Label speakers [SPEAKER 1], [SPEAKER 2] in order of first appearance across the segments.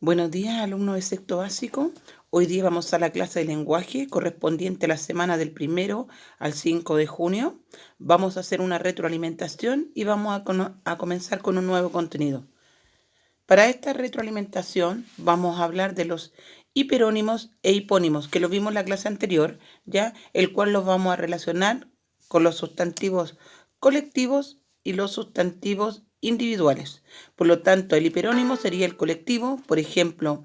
[SPEAKER 1] Buenos días, alumnos de sexto básico. Hoy día vamos a la clase de lenguaje correspondiente a la semana del 1 al 5 de junio. Vamos a hacer una retroalimentación y vamos a comenzar con un nuevo contenido. Para esta retroalimentación vamos a hablar de los hiperónimos e hipónimos, que lo vimos en la clase anterior, ya, el cual los vamos a relacionar con los sustantivos colectivos y los sustantivos individuales. Por lo tanto, el hiperónimo sería el colectivo, por ejemplo,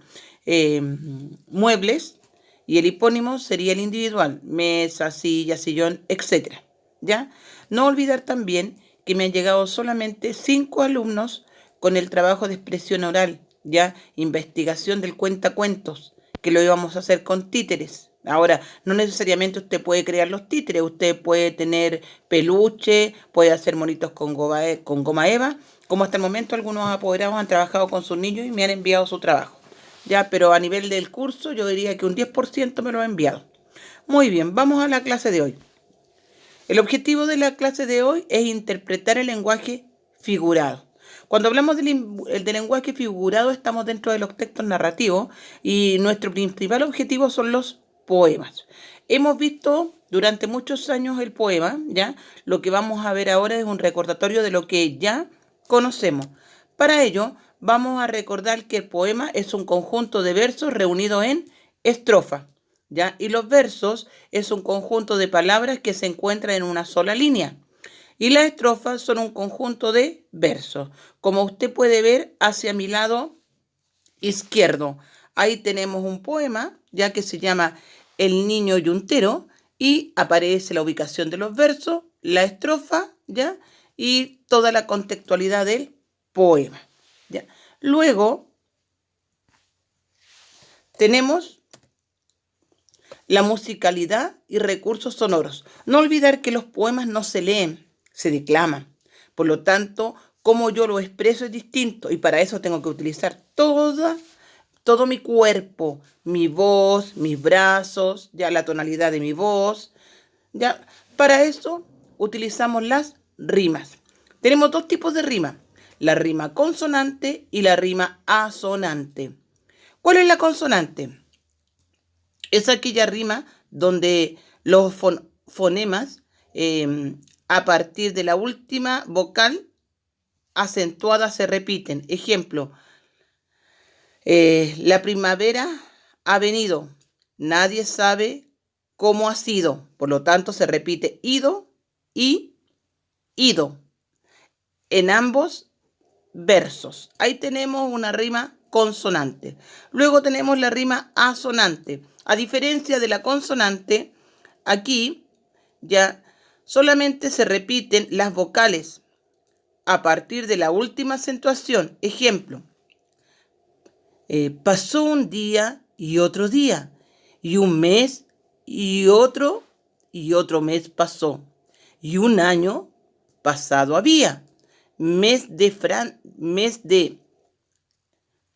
[SPEAKER 1] muebles, y el hipónimo sería el individual, mesa, silla, sillón, etc. ¿Ya? No olvidar también que me han llegado solamente 5 alumnos con el trabajo de expresión oral, ya, investigación del cuentacuentos, que lo íbamos a hacer con títeres. Ahora, no necesariamente usted puede crear los títeres, usted puede tener peluche, puede hacer monitos con goma eva, como hasta el momento algunos apoderados han trabajado con sus niños y me han enviado su trabajo. Ya, pero a nivel del curso yo diría que un 10% me lo ha enviado. Muy bien, vamos a la clase de hoy. El objetivo de la clase de hoy es interpretar el lenguaje figurado. Cuando hablamos de lenguaje figurado estamos dentro de los textos narrativos y nuestro principal objetivo son los poemas. Hemos visto durante muchos años el poema, ¿ya? Lo que vamos a ver ahora es un recordatorio de lo que ya conocemos. Para ello, vamos a recordar que el poema es un conjunto de versos reunidos en estrofa, ¿ya? Y los versos es un conjunto de palabras que se encuentran en una sola línea. Y las estrofas son un conjunto de versos. Como usted puede ver hacia mi lado izquierdo, ahí tenemos un poema, ya que se llama El niño yuntero, y aparece la ubicación de los versos, la estrofa, ¿ya? Y toda la contextualidad del poema, ¿ya? Luego tenemos la musicalidad y recursos sonoros. No olvidar que los poemas no se leen, se declaman. Por lo tanto, como yo lo expreso es distinto y para eso tengo que utilizar todo mi cuerpo, mi voz, mis brazos, ya la tonalidad de mi voz. Ya, para eso utilizamos las rimas. Tenemos dos tipos de rima, la rima consonante y la rima asonante. ¿Cuál es la consonante? Es aquella rima donde los fonemas a partir de la última vocal acentuada se repiten. Ejemplo, la primavera ha venido, nadie sabe cómo ha sido, por lo tanto se repite ido y ido en ambos versos. Ahí tenemos una rima consonante. Luego tenemos la rima asonante. A diferencia de la consonante, aquí ya solamente se repiten las vocales a partir de la última acentuación. Ejemplo, pasó un día y otro día, y un mes y otro mes pasó, y un año pasado había. Mes de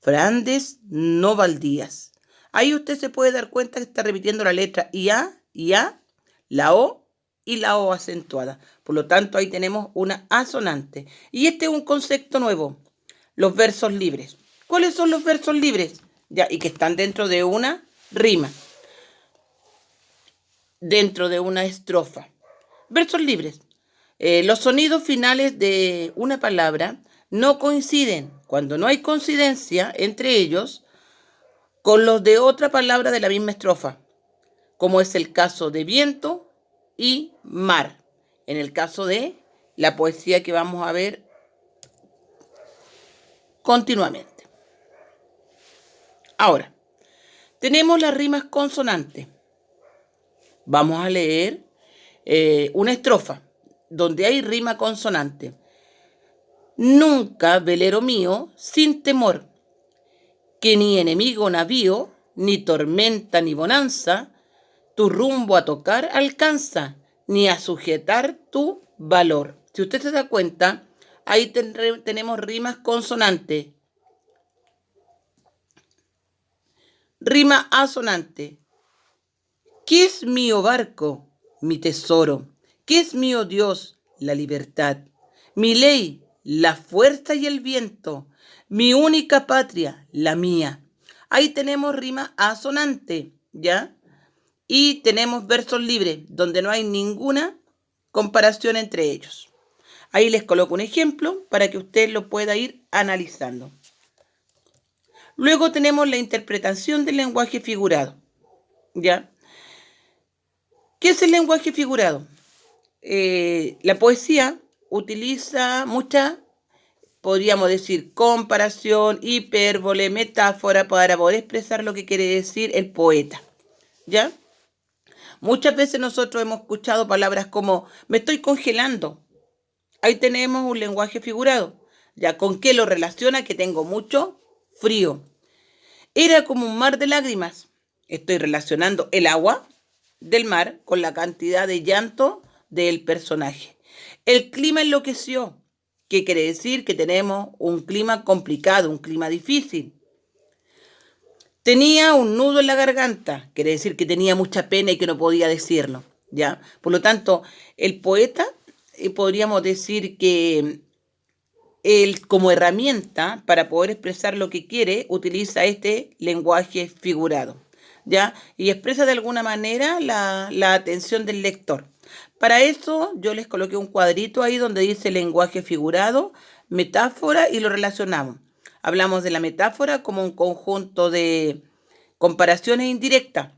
[SPEAKER 1] Frandes no baldías. Ahí usted se puede dar cuenta que está repitiendo la letra IA, la O y la O acentuada. Por lo tanto, ahí tenemos una asonante. Y este es un concepto nuevo, los versos libres. ¿Cuáles son los versos libres? Ya, y que están dentro de una rima, dentro de una estrofa. Versos libres. Los sonidos finales de una palabra no coinciden, cuando no hay coincidencia entre ellos, con los de otra palabra de la misma estrofa, como es el caso de viento y mar, en el caso de la poesía que vamos a ver continuamente. Ahora, tenemos las rimas consonantes. Vamos a leer una estrofa donde hay rima consonante. Nunca, velero mío, sin temor, que ni enemigo navío, ni tormenta ni bonanza, tu rumbo a tocar alcanza, ni a sujetar tu valor. Si usted se da cuenta, ahí tenemos rimas consonantes. Rima asonante. ¿Qué es mío barco? Mi tesoro. ¿Qué es mío Dios? La libertad. Mi ley, la fuerza y el viento. Mi única patria, la mía. Ahí tenemos rima asonante, ¿ya? Y tenemos versos libres, donde no hay ninguna comparación entre ellos. Ahí les coloco un ejemplo para que usted lo pueda ir analizando. Luego tenemos la interpretación del lenguaje figurado, ¿ya? ¿Qué es el lenguaje figurado? La poesía utiliza mucha, podríamos decir, comparación, hipérbole, metáfora para poder expresar lo que quiere decir el poeta, ¿ya? Muchas veces nosotros hemos escuchado palabras como me estoy congelando. Ahí tenemos un lenguaje figurado. ¿Ya con qué lo relaciona? Que tengo mucho frío. Era como un mar de lágrimas. Estoy relacionando el agua del mar con la cantidad de llanto del personaje. El clima enloqueció. ¿Qué quiere decir? Que tenemos un clima complicado, un clima difícil. Tenía un nudo en la garganta, quiere decir que tenía mucha pena y que no podía decirlo, ¿ya? Por lo tanto, el poeta, podríamos decir que él como herramienta para poder expresar lo que quiere, utiliza este lenguaje figurado, ¿ya? Y expresa de alguna manera la atención del lector. Para eso yo les coloqué un cuadrito ahí donde dice lenguaje figurado, metáfora y lo relacionamos. Hablamos de la metáfora como un conjunto de comparaciones indirectas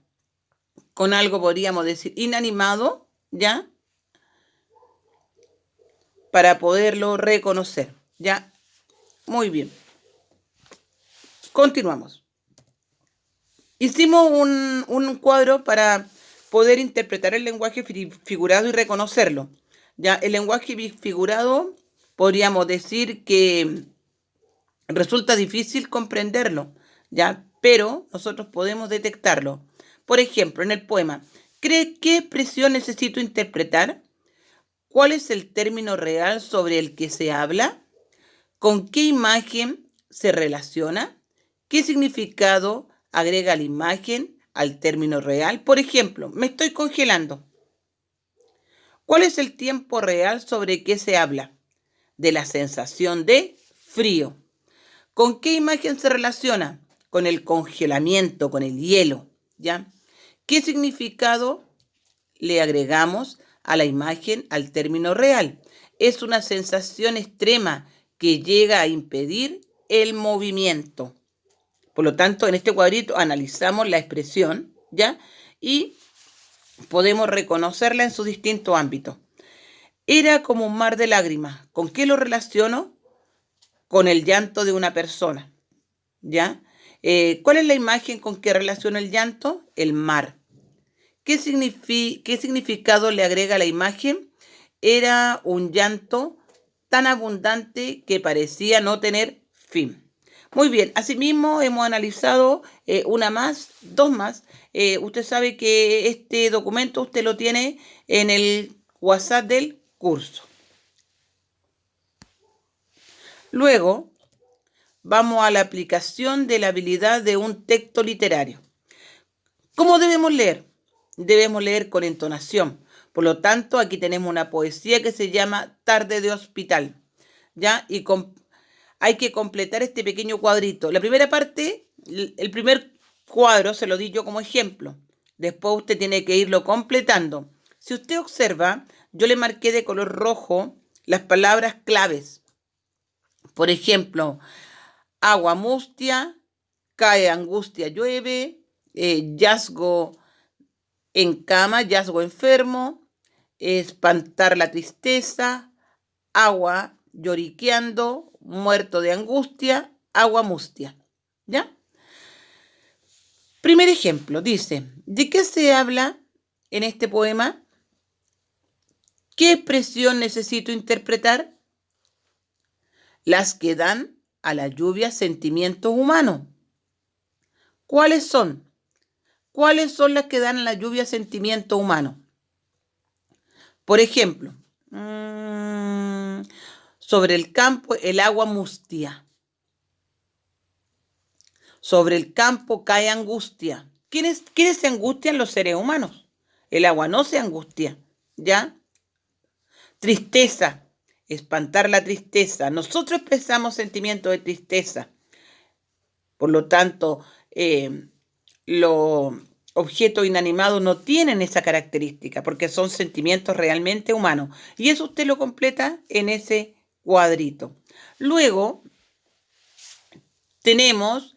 [SPEAKER 1] con algo, podríamos decir, inanimado, ¿ya? Para poderlo reconocer, ¿ya? Muy bien. Continuamos. Hicimos un cuadro para poder interpretar el lenguaje figurado y reconocerlo. ¿Ya? El lenguaje figurado podríamos decir que resulta difícil comprenderlo, ¿ya? Pero nosotros podemos detectarlo. Por ejemplo, en el poema, ¿cree qué expresión necesito interpretar? ¿Cuál es el término real sobre el que se habla? ¿Con qué imagen se relaciona? ¿Qué significado agrega la imagen al término real? Por ejemplo, me estoy congelando. ¿Cuál es el tiempo real sobre qué se habla? De la sensación de frío. ¿Con qué imagen se relaciona? Con el congelamiento, con el hielo, ¿ya? ¿Qué significado le agregamos a la imagen, al término real? Es una sensación extrema que llega a impedir el movimiento. Por lo tanto, en este cuadrito analizamos la expresión, ¿ya? Y podemos reconocerla en sus distintos ámbitos. Era como un mar de lágrimas. ¿Con qué lo relaciono? Con el llanto de una persona, ¿ya? ¿Cuál es la imagen con que relaciona el llanto? El mar. ¿Qué significado le agrega la imagen? Era un llanto tan abundante que parecía no tener fin. Muy bien, asimismo hemos analizado una más, dos más. Usted sabe que este documento usted lo tiene en el WhatsApp del curso. Luego vamos a la aplicación de la habilidad de un texto literario. ¿Cómo debemos leer? Debemos leer con entonación. Por lo tanto, aquí tenemos una poesía que se llama Tarde de Hospital, ¿ya? Y hay que completar este pequeño cuadrito. La primera parte, el primer cuadro se lo di yo como ejemplo. Después usted tiene que irlo completando. Si usted observa, yo le marqué de color rojo las palabras claves. Por ejemplo, agua mustia, cae angustia, llueve, yazgo en cama, yazgo enfermo, espantar la tristeza, agua lloriqueando, muerto de angustia, agua mustia. ¿Ya? Primer ejemplo, dice, ¿de qué se habla en este poema? ¿Qué expresión necesito interpretar? Las que dan a la lluvia sentimientos humanos. ¿Cuáles son? ¿Cuáles son las que dan a la lluvia sentimiento humano? Por ejemplo, sobre el campo el agua mustia. Sobre el campo cae angustia. ¿Quiénes se angustian? Los seres humanos. El agua no se angustia, ¿ya? Tristeza, espantar la tristeza. Nosotros expresamos sentimientos de tristeza. Por lo tanto, los objetos inanimados no tienen esa característica porque son sentimientos realmente humanos. Y eso usted lo completa en ese cuadrito. Luego tenemos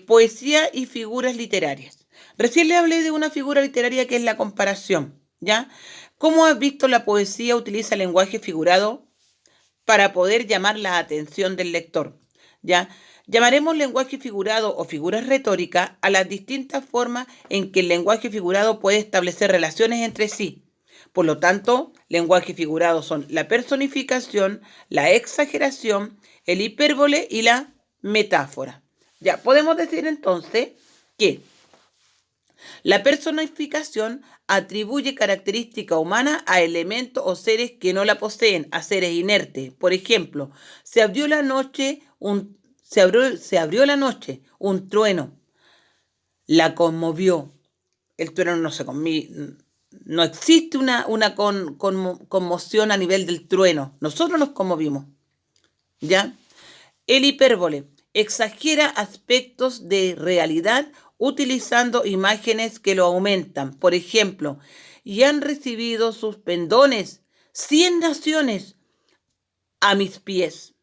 [SPEAKER 1] poesía y figuras literarias. Recién le hablé de una figura literaria que es la comparación, ¿ya? ¿Cómo has visto la poesía utiliza el lenguaje figurado para poder llamar la atención del lector? ¿Ya? Llamaremos lenguaje figurado o figuras retóricas a las distintas formas en que el lenguaje figurado puede establecer relaciones entre sí. Por lo tanto, lenguaje figurado son la personificación, la exageración, el hipérbole y la metáfora. Ya, podemos decir entonces que la personificación atribuye característica humana a elementos o seres que no la poseen, a seres inertes. Por ejemplo, se abrió la noche la noche, un trueno la conmovió. El trueno no se conmovió. No existe una conmoción a nivel del trueno. Nosotros nos conmovimos. ¿Ya? El hipérbole exagera aspectos de realidad utilizando imágenes que lo aumentan. Por ejemplo, y han recibido sus pendones 100 naciones a mis pies.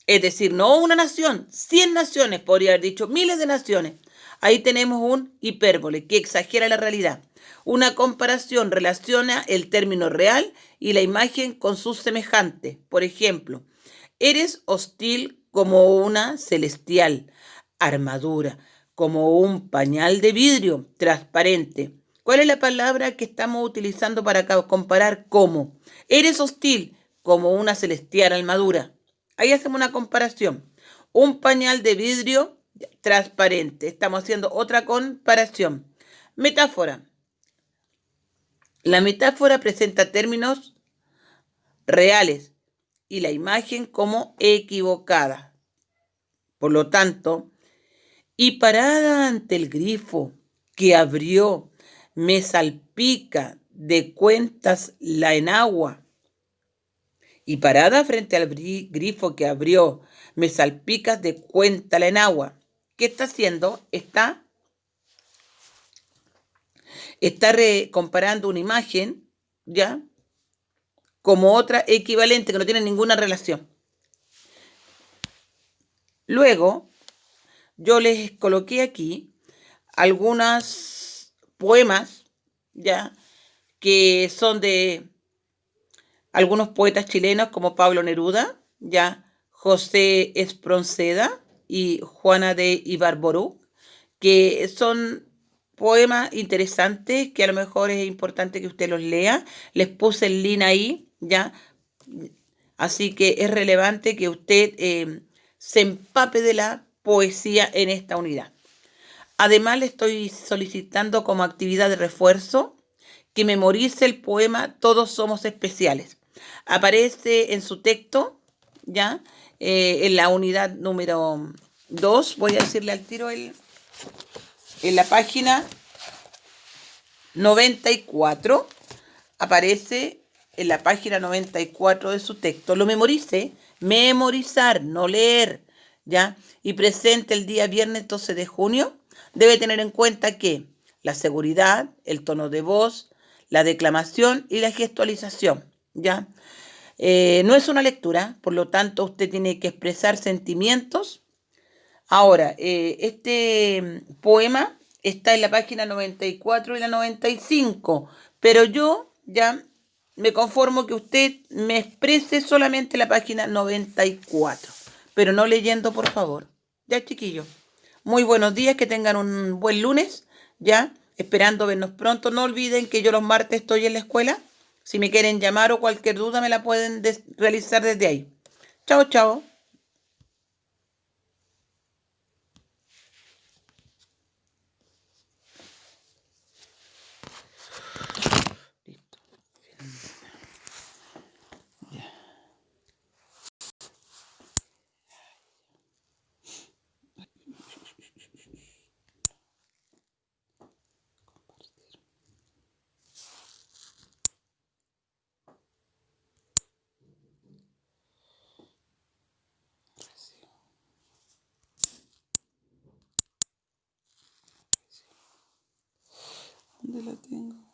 [SPEAKER 1] Es decir, no una nación, 100 naciones, podría haber dicho miles de naciones. Ahí tenemos un hipérbole que exagera la realidad. Una comparación relaciona el término real y la imagen con sus semejantes. Por ejemplo, eres hostil como una celestial armadura, como un pañal de vidrio transparente. ¿Cuál es la palabra que estamos utilizando para comparar cómo? Eres hostil como una celestial armadura. Ahí hacemos una comparación. Un pañal de vidrio transparente. Estamos haciendo otra comparación. Metáfora. La metáfora presenta términos reales y la imagen como equivocada. Por lo tanto, y parada ante el grifo que abrió, me salpica de cuentas la enagua. Y parada frente al grifo que abrió, me salpicas de cuenta la enagua. ¿Qué está haciendo? Está comparando una imagen, ¿ya? Como otra equivalente que no tiene ninguna relación. Luego, yo les coloqué aquí algunos poemas, ¿ya? Que son de algunos poetas chilenos como Pablo Neruda, ¿ya? José Espronceda y Juana de Ibarború, que son poemas interesantes que a lo mejor es importante que usted los lea. Les puse el link ahí, ¿ya? Así que es relevante que usted se empape de la poesía en esta unidad. Además, le estoy solicitando como actividad de refuerzo que memorice el poema Todos somos especiales. Aparece en su texto, ¿ya? En la unidad número 2, voy a decirle al tiro en la página 94, aparece en la página 94 de su texto. Lo memorice, memorizar, no leer, ¿ya? Y presente el día viernes 12 de junio. Debe tener en cuenta que la seguridad, el tono de voz, la declamación y la gestualización, ¿ya? No es una lectura, por lo tanto usted tiene que expresar sentimientos. Ahora, este poema está en la página 94 y la 95, pero yo ya me conformo que usted me exprese solamente la página 94, pero no leyendo, por favor. Ya, chiquillos. Muy buenos días, que tengan un buen lunes, ya, esperando vernos pronto. No olviden que yo los martes estoy en la escuela. Si me quieren llamar o cualquier duda me la pueden realizar desde ahí. Chao, chao.
[SPEAKER 2] ¿Dónde la tengo?